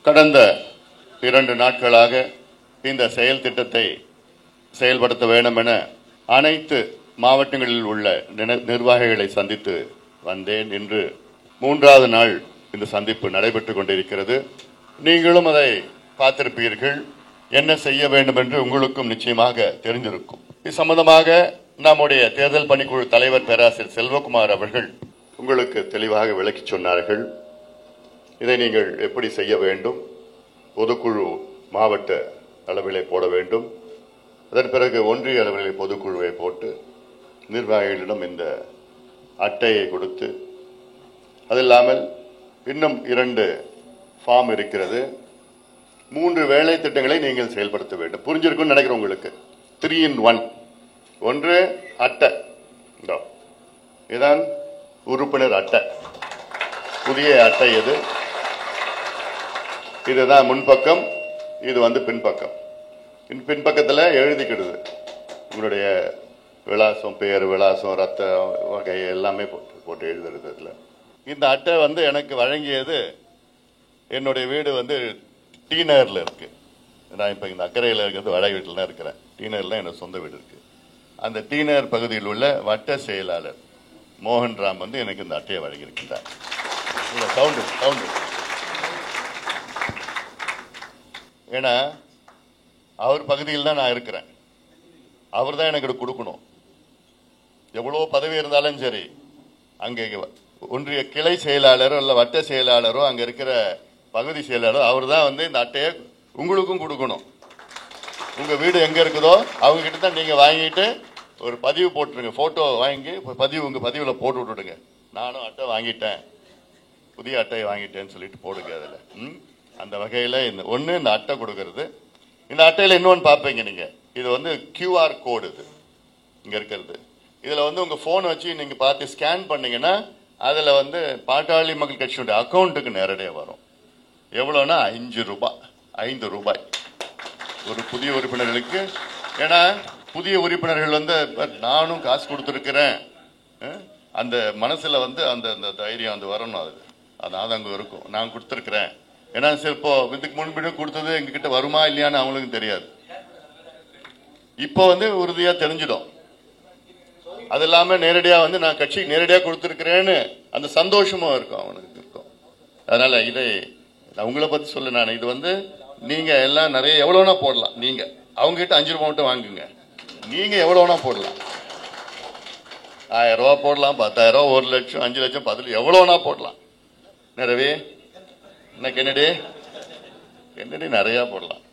கடந்த 2 நாட்களாக இந்த செயல் திட்டத்தை செயல்படுத்த வேண்டும் என அனைத்து மாவட்டங்களில் உள்ள நிர்வாகிகளை சந்தித்து வந்தேன். இன்று 3வது நாள் இந்த சந்திப்பு நடைபெற்றுக் கொண்டிருக்கிறது. நீங்களும் அதை பார்த்திருப்பீர்கள். என்ன செய்ய வேண்டும் என்று உங்களுக்கும் நிச்சயமாக தெரிந்திருக்கும். இது சம்பந்தமாக நம்முடைய தேர்தல் பணிக்குழு தலைவர் பேராசிரியர் செல்வகுமார் அவர்கள் உங்களுக்கு தெளிவாக விளக்கி சொன்னார்கள். இதை நீங்கள் எப்படி செய்ய வேண்டும், பொதுக்குழு மாவட்ட அளவிலே போட வேண்டும், அதன் பிறகு ஒன்றிய அளவிலே பொதுக்குழுவை போட்டு நிர்வாகிகளிடம் இந்த அட்டையை கொடுத்து, அது இல்லாமல் இன்னும் 2 ஃபார்ம் இருக்கிறது. 3 வேலை திட்டங்களை நீங்கள் செயல்படுத்த வேண்டும். புரிஞ்சிருக்கும்னு நினைக்கிறேன் உங்களுக்கு. 3 in 1. ஒன்று அட்டை, இதுதான் உறுப்பினர் அட்டை, புதிய அட்டை. இதுதான் முன்பக்கம், இது பின்பக்கம். பின்பக்கத்தில் எழுதிக்கிடுது உங்களுடைய விலாசம், பேர், விலாசம், ரத்த வகை எல்லாமே போட்டு எழுதுறது. இதில் இந்த அட்டை எனக்கு வழங்கியது என்னுடைய வீடு டி நகரில் இருக்கு. நான் இப்போ இந்த அக்கறையில் இருக்கிறது வட வீட்டில் தான் இருக்கிறேன். டி நகரில் என்னோட சொந்த வீடு இருக்கு. அந்த டி நகர் பகுதியில் உள்ள வட்ட செயலாளர் மோகன்ராம் எனக்கு இந்த அட்டையை வழங்கியிருக்கின்றார். ஏன்னா அவர் பகுதியில் தான் நான் இருக்கிறேன். அவர் தான் எனக்கு கொடுக்கணும். எவ்வளோ பதவி இருந்தாலும் சரி, அங்கே ஒன்றிய கிளை செயலாளரோ இல்லை வட்ட செயலாளரோ அங்கே இருக்கிற பகுதி செயலாளரோ அவர் தான் இந்த அட்டையை உங்களுக்கும் கொடுக்கணும். உங்கள் வீடு எங்கே இருக்குதோ அவங்க கிட்ட தான் நீங்கள் வாங்கிட்டு ஒரு பதிவு போட்டுருங்க. ஃபோட்டோ வாங்கி உங்கள் பதிவில் போட்டு விட்டுடுங்க. நானும் அட்டை வாங்கிட்டேன், புதிய அட்டையை வாங்கிட்டேன்னு சொல்லிட்டு போடுங்க. அதில் அந்த வகையில் இந்த அட்டை கொடுக்கறது. இந்த அட்டையில் இன்னொன்று பார்ப்பீங்க நீங்கள். இது QR கோடு. இது இங்கே இருக்கிறது. இதில் உங்கள் ஃபோனை வச்சு நீங்கள் பார்த்து ஸ்கேன் பண்ணீங்கன்னா அதில் பாட்டாளி மக்கள் கட்சியுடைய அக்கௌண்ட்டுக்கு நேரடியாக வரும். எவ்வளோன்னா 5 ரூபாய் ஒரு புதிய உறுப்பினர்களுக்கு. ஏன்னா புதிய உறுப்பினர்கள் நானும் காசு கொடுத்துருக்கிறேன், அந்த மனசில் அந்த தைரியம் வரணும். அது அங்கே இருக்கும். நான் கொடுத்துருக்கிறேன். ஏன்னா இப்போ இதுக்கு முன்பு கொடுத்தது எங்ககிட்ட வருமா இல்லையான்னு அவங்களுக்கும் தெரியாது. இப்போ உறுதியா தெரிஞ்சிடும். அது இல்லாம நேரடியா நான் கட்சி நேரடியா கொடுத்துருக்கிறேன்னு அந்த சந்தோஷமும் இருக்கும், அவனுக்கு இருக்கும். அதனால இதை உங்களை பத்தி சொல்ல நான் இது நீங்க எல்லாம் நிறைய எவ்வளவுனா போடலாம். நீங்க அவங்க கிட்ட 5 ரூபாய் மட்டும் வாங்குங்க. நீங்க எவ்வளவுனா போடலாம். 1000 ரூபாய் போடலாம், 10,000, 1 லட்சம், 5 லட்சம், 10 லட்சம், எவ்வளவுனா போடலாம். நிறைவே என்ன கென்னடி நிறைய போடலாம்.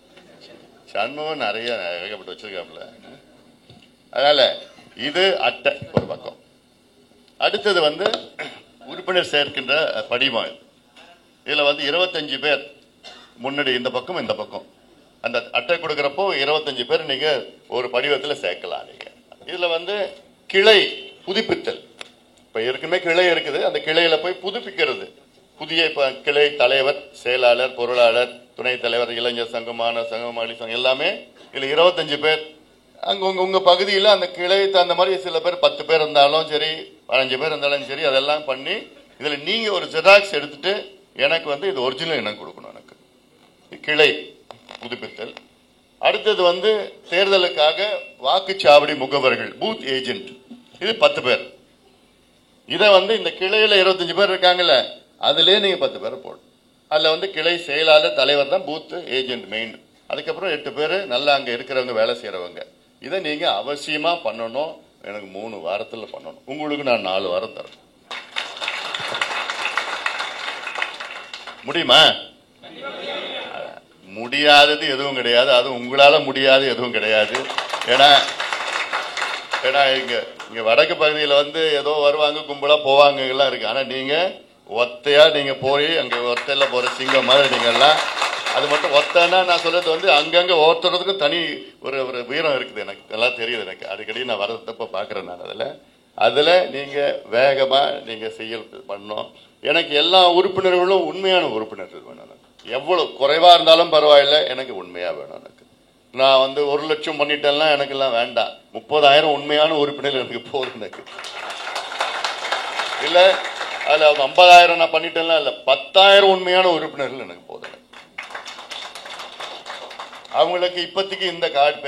சண்முகம் நிறைய ஏகப்பட்டு வச்சிருக்காப்புல. அதனால இது அட்டை ஒரு பக்கம். அடுத்தது உறுப்பினர் சேர்க்கின்ற படிவம். இதுல 25 பேர் முன்னாடி இந்த பக்கம் இந்த பக்கம். அந்த அட்டை கொடுக்கிறப்போ 25 பேர் நீங்க ஒரு படிவத்தில் சேர்க்கலாம். நீங்க இதுல கிளை புதுப்பித்தல். இப்ப ஏற்கனவே கிளை இருக்குது, அந்த கிளையில போய் புதுப்பிக்கிறது. புதிய கிளை தலைவர், செயலாளர், பொருளாளர், துணைத் தலைவர், இளைஞர் சங்கம், மாணவர் சங்கம், மகளிர் சங்கம் எல்லாமே இதுல 25 பேர். அங்க உங்க பகுதியில் அந்த கிளை தகுந்த மாதிரி சில பேர் 10 பேர் இருந்தாலும் சரி, 15 பேர் இருந்தாலும் சரி, அதெல்லாம் பண்ணி இதுல நீங்க ஒரு ஜெராக்ஸ் எடுத்துட்டு எனக்கு இது ஒரிஜினல் எனக்கு கொடுக்கணும். எனக்கு கிளை புதுப்பித்தல். அடுத்தது தேர்தலுக்காக வாக்குச்சாவடி முகவர்கள், பூத் ஏஜென்ட். இது 10 பேர். இதை இந்த கிளையில 25 பேர் இருக்காங்கல்ல, அதுலயே நீங்க 10 பேரை போடணும். அதுல கிளை செயலாளர், தலைவர் தான் பூத் ஏஜென்ட் மெயின். அதுக்கப்புறம் 8 பேர் நல்லா அங்க இருக்கிறவங்க, வேலை செய்யறவங்க. இதை நீங்க அவசியமா பண்ணணும். எனக்கு 3 வாரத்தில் பண்ணணும். உங்களுக்கு நான் 4 வாரம் தரேன். முடியுமா? முடியாதது எதுவும் கிடையாது. அது உங்களால முடியாது எதுவும் கிடையாது. ஏன்னா இங்க வடக்கு பகுதியில் ஏதோ வருவாங்க, கும்பலா போவாங்க எல்லாம் இருக்கு. ஆனா நீங்க ஒத்தையா நீங்க போய் அங்க ஒத்தையில போற சிங்கம் மாதிரி நீங்க எல்லாம். அது மட்டும் ஒத்தனா நான் சொல்றது அங்கங்க ஒவ்வொருத்தருக்கும் தனி ஒரு வீரம் இருக்குது. எனக்கு எல்லாம் தெரியுது. எனக்கு அடிக்கடி நான் வரதப்ப பாக்குறேன். நான் அதுல நீங்க வேகமா நீங்க செயல் பண்ணணும். எனக்கு எல்லா உறுப்பினர்களும் உண்மையான உறுப்பினர்கள் வேணும். எவ்வளவு குறைவா இருந்தாலும் பரவாயில்ல, எனக்கு உண்மையா வேணும். எனக்கு நான் 1 லட்சம் பண்ணிட்டேன்னா எனக்கு எல்லாம் வேண்டாம். 30,000 உண்மையான உறுப்பினர்கள் எனக்கு போதும். எனக்கு இல்ல அதுல 50,000 நான் பண்ணிட்டேன்னா இல்ல, 10,000 உண்மையான உறுப்பினர்கள் எனக்கு போதும். அவங்களுக்கு இப்போதைக்கு இந்த கார்டு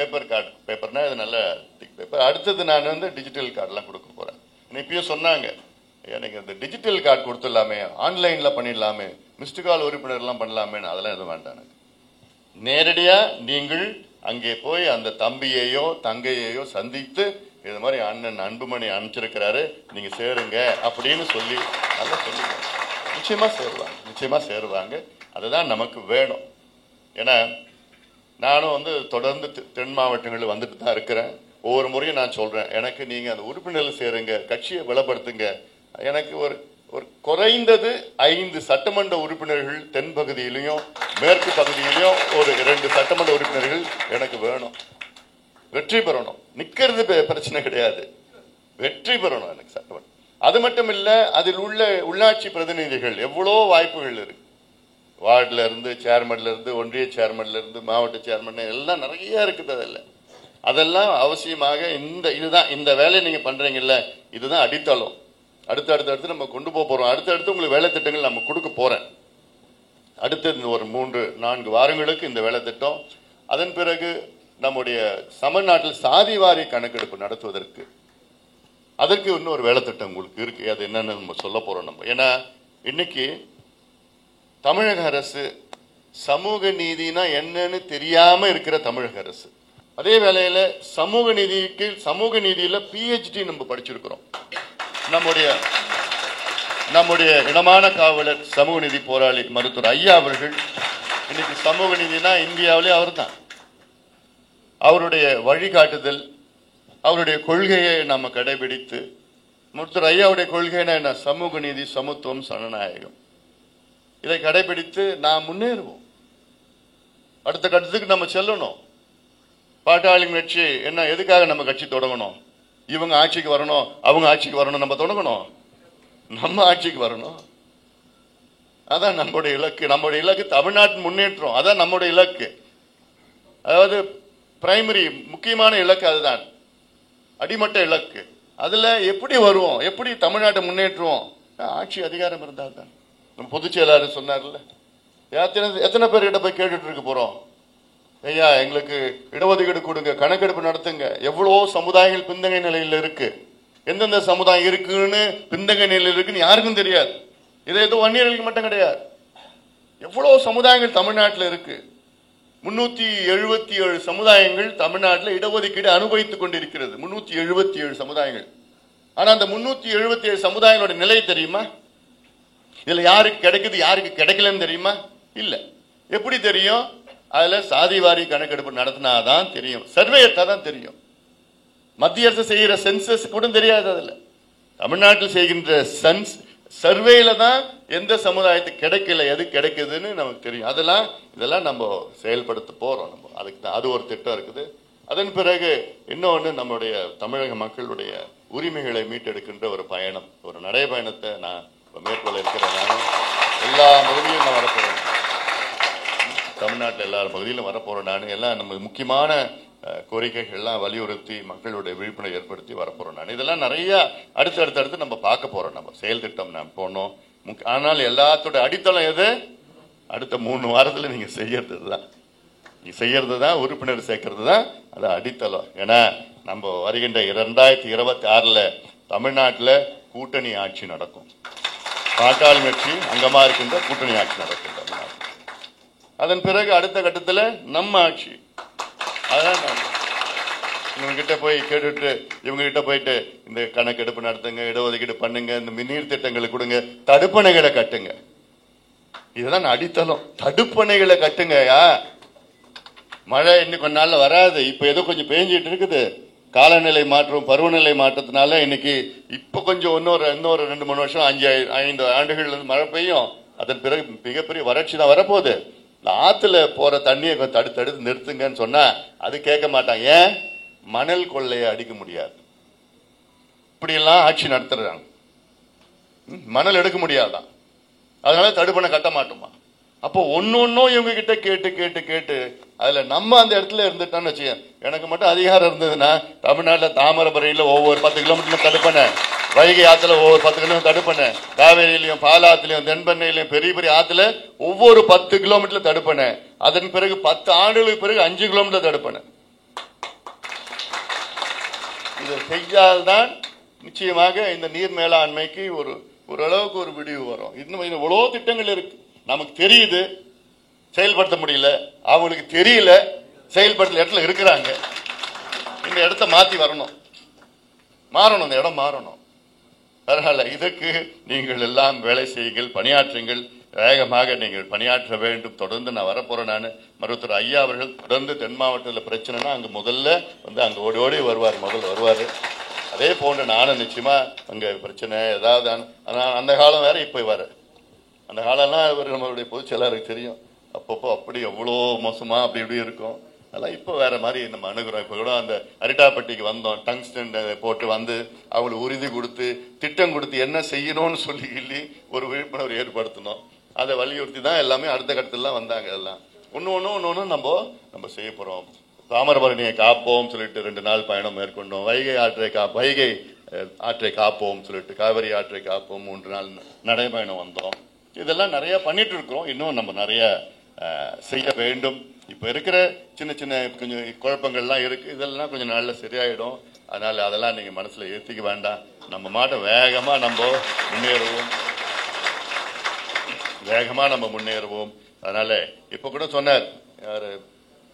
பேப்பர்னா இது நல்ல திக் பேப்பர். அடுத்தது நான் வந்து டிஜிட்டல் கார்டெலாம் கொடுக்க போகிறேன். இப்பயும் சொன்னாங்க எனக்கு இந்த டிஜிட்டல் கார்டு கொடுத்துடலாமே, ஆன்லைனில் பண்ணிடலாமே, மிஸ்டு கால் உறுப்பினர்லாம் பண்ணலாமேன்னு. அதெல்லாம் எதுவும் வேண்டாம். எனக்கு நேரடியாக நீங்கள் அங்கே போய் அந்த தம்பியையோ தங்கையையோ சந்தித்து இது மாதிரி அண்ணன் அன்புமணி அனுப்பிச்சிருக்கிறாரு, நீங்க சேருங்க அப்படின்னு சொல்லி நல்லா சொல்லுங்க. நிச்சயமா சேருவாங்க. அதுதான் நமக்கு வேணும். ஏன்னா நானும் வந்து தொடர்ந்து தென் மாவட்டங்களில் வந்துட்டு தான் இருக்கிறேன். ஒவ்வொரு முறையும் நான் சொல்றேன், எனக்கு நீங்க அந்த உறுப்பினர்கள் சேருங்க, கட்சியை பலப்படுத்துங்க. எனக்கு ஒரு குறைந்தது 5 சட்டமன்ற உறுப்பினர்கள் தென் பகுதியிலையும் மேற்கு பகுதியிலையும் ஒரு 2 சட்டமன்ற உறுப்பினர்கள் எனக்கு வேணும். வெற்றி பெறணும். நிக்கிறது பிரச்சனை கிடையாது, வெற்றி பெறணும் எனக்கு சட்டமன்றம். அது மட்டும் இல்ல, அதில் உள்ள உள்ளாட்சி பிரதிநிதிகள் எவ்வளோ வாய்ப்புகள் இருக்கு. வார்டுல இருந்து, சேர்மன்ல இருந்து, ஒன்றிய சேர்மன்ல இருந்து, மாவட்ட சேர்மன் எல்லாம் நிறைய இருக்குது. அதெல்லாம் அவசியமாக இதுதான் இந்த வேலையை நீங்க பண்றீங்கல்ல, இதுதான் அடித்தளம். அடுத்து நம்ம கொண்டு போறோம். அடுத்தடுத்து உங்களுக்கு வேலை திட்டங்கள் நம்ம கொடுக்க போறேன். அடுத்து ஒரு 3-4 வாரங்களுக்கு இந்த வேலை திட்டம். அதன் பிறகு நம்முடைய தமிழ்நாட்டில் சாதிவாரி கணக்கெடுப்பு நடத்துவதற்கு அதற்கு இன்னொரு வேலை திட்டம் உங்களுக்கு இருக்கு. அது என்னன்னு நம்ம சொல்ல போறோம் நம்ம. ஏன்னா இன்னைக்கு தமிழக அரசு சமூக நீதினா என்னன்னு தெரியாம இருக்கிற தமிழக அரசு. அதே வேளையில சமூக நீதியில PhD நம்ம படிச்சிருக்கிறோம். நம்முடைய இனமான காவலர் சமூக நீதி போராளி மருத்துவர் ஐயா அவர்கள் இன்னைக்கு சமூக நீதினா இந்தியாவிலே அவர் தான். அவருடைய வழிகாட்டுதல், அவருடைய கொள்கையை நம்ம கடைபிடித்து, மருத்துவர் ஐயாவுடைய கொள்கைனா என்ன? சமூக நீதி, சமத்துவம், சனநாயகம். இதை கடைபிடித்து நாம் முன்னேறுவோம். அடுத்த கட்டத்துக்கு நம்ம செல்லணும். பாட்டாளி கட்சி என்ன, எதுக்காக நம்ம கட்சி தொடங்கணும்? இவங்க ஆட்சிக்கு வரணும், அவங்க ஆட்சிக்கு வரணும். நம்ம தொடங்கணும், நம்ம ஆட்சிக்கு வரணும். அதான் நம்முடைய இலக்கு. நம்முடைய இலக்கு தமிழ்நாட்டின் முன்னேற்றம். அதான் நம்முடைய இலக்கு. அதாவது பிரைமரி முக்கியமான இலக்கு அதுதான், அடிமட்ட இலக்கு. அதுல எப்படி வருவோம், எப்படி தமிழ்நாட்டை முன்னேற்றுவோம்? ஆட்சி அதிகாரம் இருந்தால் தான். நம்ம பொதுச் செயலாளர் சொன்னார்ல, எத்தனை பேர்கிட்ட போய் கேட்டுட்டு இருக்க போறோம்? ஐயா எங்களுக்கு இடஒதுக்கீடு கொடுங்க, கணக்கெடுப்பு நடத்துங்க. எவ்வளோ சமுதாயங்கள் பின்தங்கை நிலையில் இருக்கு, எந்தெந்த சமுதாயம் இருக்குன்னு பின்தங்கை நிலையில் இருக்குன்னு யாருக்கும் தெரியாது. இது ஏதோ வன்னியர்களுக்கு மட்டும் கிடையாது. எவ்வளவு சமுதாயங்கள் தமிழ்நாட்டில் இருக்கு. 377 சமுதாயங்கள் தமிழ்நாட்டில் இடஒதுக்கீடு அனுபவித்துக் கொண்டிருக்கிறது. 377 சமுதாயங்கள். ஆனா அந்த 377 சமுதாயங்களோட நிலை தெரியுமா? இதுல யாருக்கு கிடைக்குது, யாருக்கு கிடைக்கலன்னு தெரியுமா? இல்ல. எப்படி தெரியும்? அதுல சாதிவாரி கணக்கெடுப்பு நடத்தினாதான் தெரியும், சர்வே எடுத்தாதான் தெரியும். மத்திய அரசு செய்கிற சென்சஸ் கூட தெரியாது. அதுல தமிழ்நாட்டில் செய்கின்ற சர்வேல தான் எந்த சமுதாயத்துக்கு கிடைக்கல, எது கிடைக்குதுன்னு நமக்கு தெரியும். இதெல்லாம் நம்ம செயல்படுத்த போறோம். நம்ம அதுக்கு தான் அது ஒரு திட்டம் இருக்குது. அதன் பிறகு இன்னொன்று, நம்முடைய தமிழக மக்களுடைய உரிமைகளை மீட்டெடுக்கின்ற ஒரு பயணம், ஒரு நடைபயணத்தை நான் மேற்கொள்ள இருக்கிறேன். நானும் எல்லா பகுதியிலும் நான் வரப்போறேன். தமிழ்நாட்டில் எல்லா பகுதியிலும் வரப்போறேன். நான் எல்லாம் நம்ம முக்கியமான கோரிக்கைகள்லாம் வலியுறுத்தி மக்களுடைய விழிப்புணர்வு ஏற்படுத்தி வரப்போறோம். நான் இதெல்லாம் நிறைய அடுத்து நம்ம பார்க்க போறோம். நம்ம செயல் திட்டம் நாம் போனோம். ஆனால் எல்லாத்தோட அடித்தளம் எது? அடுத்த 3 வாரத்தில் நீங்க செய்யறது தான் உறுப்பினர் சேர்க்கறது தான் அது அடித்தளம். ஏன்னா நம்ம வருகின்ற 2026 தமிழ்நாட்டில் கூட்டணி ஆட்சி நடக்கும். பாட்டாளி கட்சி அங்கமா இருக்கின்ற கூட்டணி ஆட்சி நடக்கும் தமிழ்நாட்டில். அதன் பிறகு அடுத்த கட்டத்தில் நம்ம ஆட்சி. அதான் இவங்க கிட்ட போய் கேட்டுட்டு, இவங்க கிட்ட போயிட்டு இந்த கணக்கெடுப்பு நடத்துங்க, இடஒதுக்கீடு பண்ணுங்க, இந்த மின்னீர் திட்டங்களை கொடுங்க, தடுப்பணைகளை கட்டுங்க. இதுதான் அடித்தளம். தடுப்பணைகளை கட்டுங்கயா. மழை இன்னும் கொஞ்ச நாள்ல வராது. இப்ப ஏதோ கொஞ்சம் பேஞ்சிட்டு இருக்குது. காலநிலை மாற்றம், பருவநிலை மாற்றத்தினால இன்னைக்கு இப்ப கொஞ்சம் இன்னொரு 2-3 வருஷம் 5 ஆண்டுகள் மழை பெய்யும். அதன் பிறகு மிகப்பெரிய வறட்சி தான் வரப்போகுது. ஆத்துல போற தண்ணியை தடுத்து நிறுத்துங்கன்னு சொன்னா அது கேட்க மாட்டாங்க. ஏன்? மணல் கொள்ளையை அடிக்க முடியாது. இப்படி எல்லாம் ஆட்சி நடத்துறாங்க. மணல் எடுக்க முடியாதான், அதனால தடுப்பணை கட்ட மாட்டோமா? அப்போ ஒன்னொன்னும் இவங்க கிட்ட கேட்டு அதுல நம்ம அந்த இடத்துல இருந்துட்டோம்னு வச்சுக்க. எனக்கு மட்டும் அதிகாரம் இருந்ததுன்னா தமிழ்நாட்டில் தாமிரபரணியில ஒவ்வொரு 10 கிலோமீட்டர் தடுப்பணை, வைகை ஆத்துல ஒவ்வொரு 10 கிலோமீட்டர் தடுப்பணை, காவேரியிலையும் பாலாத்திலையும் தென்பெண்ணையிலையும் பெரிய பெரிய ஆத்துல ஒவ்வொரு 10 கிலோமீட்டர் தடுப்பணை. அதன் பிறகு 10 ஆண்டுகளுக்கு பிறகு 5 கிலோமீட்டர் தடுப்பணை. இதை செய்தால்தான் நிச்சயமாக இந்த நீர் மேலாண்மைக்கு ஓரளவுக்கு ஒரு விடிவு வரும். இன்னும் இவ்வளவு திட்டங்கள் இருக்கு, நமக்கு தெரியுது, செயல்படுத்த முடியல. அவங்களுக்கு தெரியல, செயல்படுத்த இடத்துல இருக்கிறாங்க. இந்த இடத்த மாத்தி வரணும், மாறணும், இந்த இடம் மாறணும். அதனால இதற்கு நீங்கள் எல்லாம் வேலை செய்யுங்கள், பணியாற்றுங்கள், வேகமாக நீங்கள் பணியாற்ற வேண்டும். தொடர்ந்து நான் வரப்போறேன். நான் மருத்துவர் ஐயா அவர்கள் தொடர்ந்து தென் மாவட்டத்தில் பிரச்சனைனா அங்க முதல்ல வந்து அங்க ஓடி ஓடி வருவார், முதல்ல வருவாரு. அதே போன்று நானும் நிச்சயமா அங்க பிரச்சனை ஏதாவது அந்த காலம் வேற இப்ப வர அந்த காலம்லாம் இவர் நம்மளுடைய பொதுச் செயலாளருக்கு தெரியும். அப்பப்போ அப்படி எவ்வளோ மோசமா அப்படி இப்படி இருக்கும். அதெல்லாம் இப்போ வேற மாதிரி நம்ம அணுகிறோம். இப்போ கூட அந்த அரிட்டாப்பட்டிக்கு வந்தோம், டங்ஸ்டன் போட்டு வந்து அவங்களுக்கு உறுதி கொடுத்து திட்டம் கொடுத்து என்ன செய்யணும்னு சொல்லி ஒரு விழிப்புணர்வு ஏற்படுத்தணும். அதை வலியுறுத்தி தான் எல்லாமே அடுத்த கட்டத்திலாம் வந்தாங்க. எல்லாம் ஒன்று நம்ம செய்ய போறோம். தாமிரபரணியை காப்போம் சொல்லிட்டு 2 நாள் பயணம் மேற்கொண்டோம். வைகை ஆற்றை காப்போம் சொல்லிட்டு காவிரி ஆற்றை காப்போம் 3 நாள் நடைபயணம் வந்தோம். இதெல்லாம் நிறைய பண்ணிட்டு இருக்கிறோம். இன்னும் நம்ம நிறைய செய்ய வேண்டும். இப்ப இருக்கிற சின்ன சின்ன கொஞ்சம் குழப்பங்கள்லாம் இருக்கு, இதெல்லாம் கொஞ்சம் நாள்ல சரியாயிடும். அதனால அதெல்லாம் நீங்க மனசுல ஏத்திக்க வேண்டாம். நம்ம மாட்ட வேகமா நம்ம முன்னேறுவோம். அதனால இப்ப கூட சொன்னார்,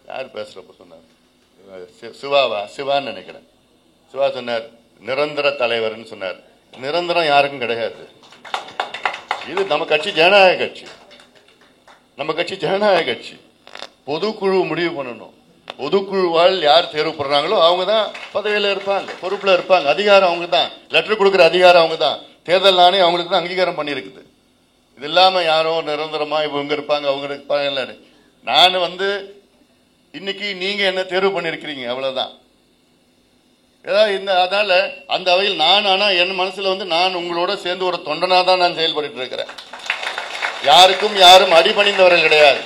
யார் பேசுறப்ப சொன்னார், சிவான்னு நினைக்கிறேன். சிவா சொன்னார் நிரந்தர தலைவர்னு சொன்னார். நிரந்தரம் யாருக்கும் கிடையாது. இது நம்ம கட்சி ஜனநாயக கட்சி, நம்ம கட்சி ஜனநாயக கட்சி. பொதுக்குழு முடிவு பண்ணணும். பொதுக்குழுவால் யார் தேர்வு பண்றாங்களோ அவங்க தான் பதவியில இருப்பாங்க, பொறுப்புல இருப்பாங்க. அதிகாரம் அவங்க தான், லெட்டர் கொடுக்குற அதிகாரம் அவங்க தான், தேர்தல் ஆணையம் அவங்களுக்கு தான் அங்கீகாரம் பண்ணிருக்குது. இது இல்லாம யாரோ நிரந்தரமா இவங்க இருப்பாங்க அவங்க இருப்பாங்க. நான் வந்து இன்னைக்கு நீங்க என்ன தேர்வு பண்ணிருக்கிறீங்க, அவ்வளவுதான். அதனால அந்த வகையில் ஆனா என் மனசுல வந்து நான் உங்களோட சேர்ந்து ஒரு தொண்டனா தான் நான் செயல்பட்டு இருக்கிறேன். யாரும் அடிபணிந்தவர்கள் கிடையாது.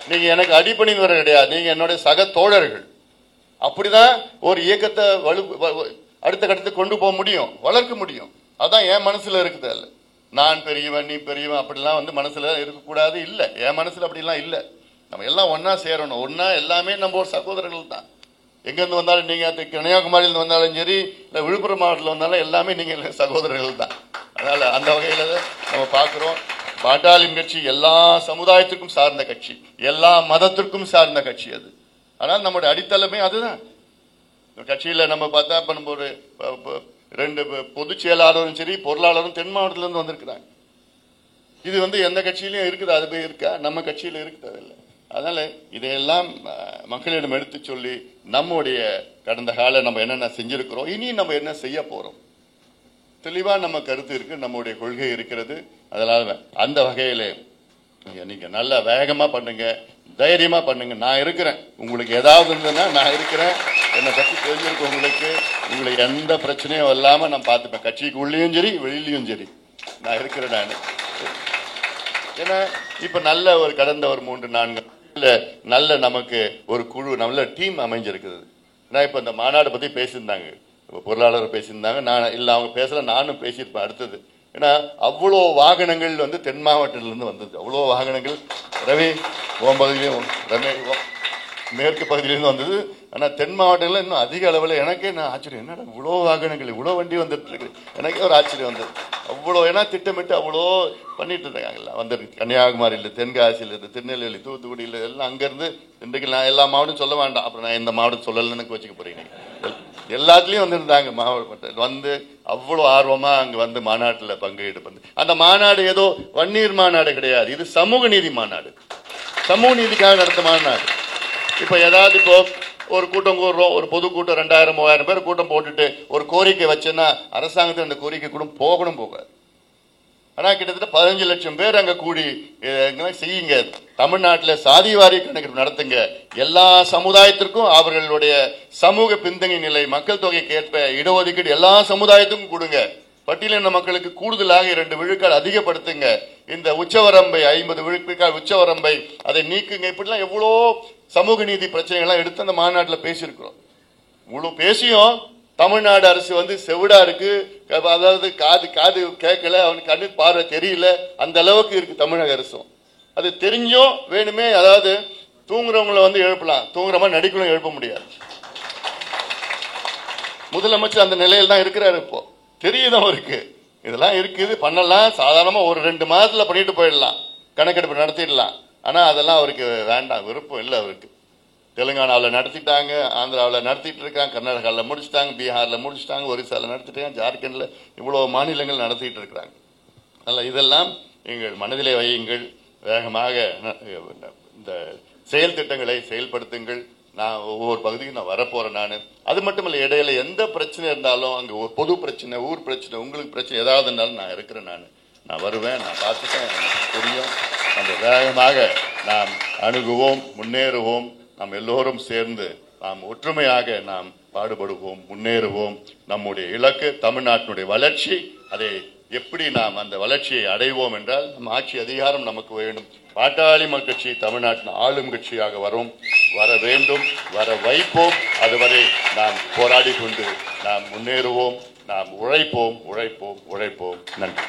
நீங்க எனக்கு அடிபணிந்தவர்கள் கிடையாது. நீங்க என்னுடைய சக தோழர்கள். அப்படிதான் ஒரு இயக்கத்தை அடுத்த கட்டத்துக்கு கொண்டு போக முடியும், வளர்க்க முடியும். அதான் என் மனசுல இருக்குது. அல்ல நான் பெரியவன் நீ பெரியவன் அப்படிலாம் வந்து மனசுல இருக்கக்கூடாது. இல்ல, என் மனசுல அப்படிலாம் இல்ல. நம்ம எல்லாம் ஒன்னா சேரணும். ஒன்னா எல்லாமே நம்ம ஒரு சகோதரர்கள் தான். எங்க இருந்து வந்தாலும், நீங்க கன்னியாகுமரியிலிருந்து வந்தாலும் சரி, இல்ல விழுப்புரம் மாவட்டத்தில் வந்தாலும் எல்லாமே நீங்க சகோதரர்கள் தான். அதனால அந்த வகையில நம்ம பார்க்கிறோம். பாட்டாளி கட்சி எல்லா சமுதாயத்திற்கும் சார்ந்த கட்சி, எல்லா மதத்திற்கும் சார்ந்த கட்சி. அது ஆனால் நம்முடைய அடித்தளமே அதுதான். கட்சியில நம்ம பார்த்தா இப்ப நம்ம ஒரு 2 பொதுச் செயலாளரும் சரி பொருளாளரும் தென் மாவட்டத்திலிருந்து வந்திருக்கிறாங்க. இது வந்து எந்த கட்சியிலும் இருக்குது, அது போய் இருக்கா? நம்ம கட்சியில இருக்குது இல்லை. அதனால இதையெல்லாம் மக்களிடம் எடுத்து சொல்லி நம்முடைய கடந்த கால நம்ம என்னென்ன செஞ்சிருக்கிறோம், இனி நம்ம என்ன செய்ய போறோம், தெளிவா நம்ம கருத்து இருக்கு, நம்முடைய கொள்கை இருக்கிறது. அதனால அந்த வகையில நீங்க நல்ல வேகமா பண்ணுங்க, தைரியமா பண்ணுங்க. நான் இருக்கிறேன். உங்களுக்கு ஏதாவது இருந்ததுன்னா நான் இருக்கிறேன். என்னை பற்றி தெரிஞ்சிருக்க உங்களுக்கு எந்த பிரச்சனையும் இல்லாம நான் பார்த்துப்பேன். கட்சிக்கு உள்ளேயும் சரி வெளியிலையும் சரி நான் இருக்கிறேன். நான் ஏன்னா இப்ப நல்ல ஒரு கடந்த ஒரு 3-4 நல்ல நமக்கு ஒரு குழு, நல்ல டீம் அமைஞ்சிருக்குது. நான் இப்ப இந்த மாநாடு பத்தி பேசியிருந்தாங்க, பொருளாளர் பேசியிருந்தாங்க. நான் இல்ல அவங்க பேசல, நானும் பேசியிருப்பேன் அடுத்தது. ஏன்னா அவ்வளோ வாகனங்கள் வந்து தென் மாவட்டத்திலிருந்து வந்தது. அவ்வளோ வாகனங்கள் ரவி பகுதியிலும் மேற்கு பகுதியிலிருந்து வந்தது. ஆனா தென் மாவட்டங்கள்ல இன்னும் அதிக அளவில் எனக்கே நான் ஆச்சரியம், என்னடா இவ்வளோ வாகனங்கள் இவ்வளோ வண்டி வந்துட்டு இருக்கு, எனக்கே ஒரு ஆச்சரியம் வந்தது. அவ்வளோ ஏன்னா திட்டமிட்டு அவ்வளோ பண்ணிட்டு இருக்காங்க. வந்துருக்கு கன்னியாகுமரியில், தென்காசியிலிருந்து, திருநெல்வேலி, தூத்துக்குடியில் எல்லாம் அங்கிருந்து இன்றைக்கு நான் எல்லா மாவட்டம் சொல்ல வேண்டாம், அப்புறம் நான் இந்த மாவட்டம் சொல்லலன்னு எனக்கு வச்சுக்க போறீங்க. எல்லாத்துலயும் வந்துருந்தாங்க மாவட்டம் வந்து அவ்வளவு ஆர்வமா அங்க வந்து மாநாட்டில் பங்கெடுப்பது. அந்த மாநாடு ஏதோ வன்னியர் மாநாடு கிடையாது, இது சமூக நீதி மாநாடு, சமூக நீதிக்காக நடத்த மாநாடு. இப்ப ஏதாவது இப்போ ஒரு கூட்டம் கூடுறோம், ஒரு பொதுக்கூட்டம் 2000-3000 பேர் கூட்டம் போட்டுட்டு ஒரு கோரிக்கை வச்சேன்னா அரசாங்கத்தில் அந்த கோரிக்கை கூட போகாது. ஆனா கிட்டத்தட்ட 15 லட்சம் பேர் அங்க கூடி செய்யுங்க. தமிழ்நாட்டில் சாதிவாரி கணக்கெடுப்பு நடத்துங்க. எல்லா சமுதாயத்திற்கும் அவர்களுடைய சமூக பின்தங்கிய நிலை, மக்கள் தொகைக்கு ஏற்ப இடஒதுக்கீடு எல்லா சமுதாயத்துக்கும் கொடுங்க. பட்டியலின மக்களுக்கு கூடுதலாக 2 விழுக்காடு அதிகப்படுத்துங்க. இந்த உச்சவரம்பை 50 விழுக்காடு உச்சவரம்பை அதை நீக்குங்க. இப்படிலாம் எவ்வளோ சமூக நீதி பிரச்சனைகள்லாம் எடுத்து அந்த மாநாட்டில் பேசியிருக்கிறோம். இவ்வளவு பேசியும் தமிழ்நாடு அரசு வந்து செவிடா இருக்கு, அதாவது காது காது கேட்கல, அவனுக்கு கண்ணு பார்வை தெரியல, அந்த அளவுக்கு இருக்கு தமிழக அரசும். அது தெரிஞ்சும் வேணுமே, அதாவது தூங்குறவங்களை வந்து எழுப்பலாம், தூங்குறமா நடிக்கணும், எழுப்ப முடியாது. முதலமைச்சர் அந்த நிலையில் தான் இருக்கிறாரு. இப்போ தெரியுது அவருக்கு இதெல்லாம் இருக்குது, பண்ணலாம், சாதாரணமா ஒரு 2 மாதத்துல பண்ணிட்டு போயிடலாம், கணக்கெடுப்பு நடத்திடலாம். ஆனா அதெல்லாம் அவருக்கு வேண்டாம், விருப்பம் இல்லை அவருக்கு. தெலுங்கானாவில் நடத்திட்டாங்க, ஆந்திராவில் நடத்திட்டு இருக்காங்க, கர்நாடகாவில் முடிச்சுட்டாங்க, பீகாரில் முடிச்சுட்டாங்க, ஒரிசாவில் நடத்திட்டாங்க, ஜார்க்கண்டில் இவ்வளோ மாநிலங்கள் நடத்திட்டு இருக்கிறாங்க. அதனால் இதெல்லாம் எங்கள் மனதிலே வையுங்கள், வேகமாக இந்த செயல் திட்டங்களை செயல்படுத்துங்கள். நான் ஒவ்வொரு பகுதிக்கும் நான் வரப்போறேன். நான் அது மட்டும் இல்லை, இடையில எந்த பிரச்சனை இருந்தாலும், அங்கே ஒரு பொது பிரச்சனை, ஊர் பிரச்சனை, உங்களுக்கு பிரச்சனை ஏதாவது இருந்தாலும் நான் இருக்கிறேன். நான் வருவேன், நான் பார்த்துட்டேன், எனக்கு தெரியும். அந்த வேகமாக நாம் அணுகுவோம், முன்னேறுவோம். நாம் எல்லோரும் சேர்ந்து நாம் ஒற்றுமையாக நாம் பாடுபடுவோம், முன்னேறுவோம். நம்முடைய இலக்கு தமிழ்நாட்டினுடைய வளர்ச்சி. அதை எப்படி நாம் அந்த வளர்ச்சியை அடைவோம் என்றால், நம் ஆட்சி அதிகாரம் நமக்கு வேண்டும். பாட்டாளி மக்கள் கட்சி தமிழ்நாட்டின் ஆளும் கட்சியாக வர வேண்டும், வர வைப்போம். அதுவரை நாம் போராடி கொண்டு நாம் முன்னேறுவோம். நாம் உழைப்போம். நன்றி.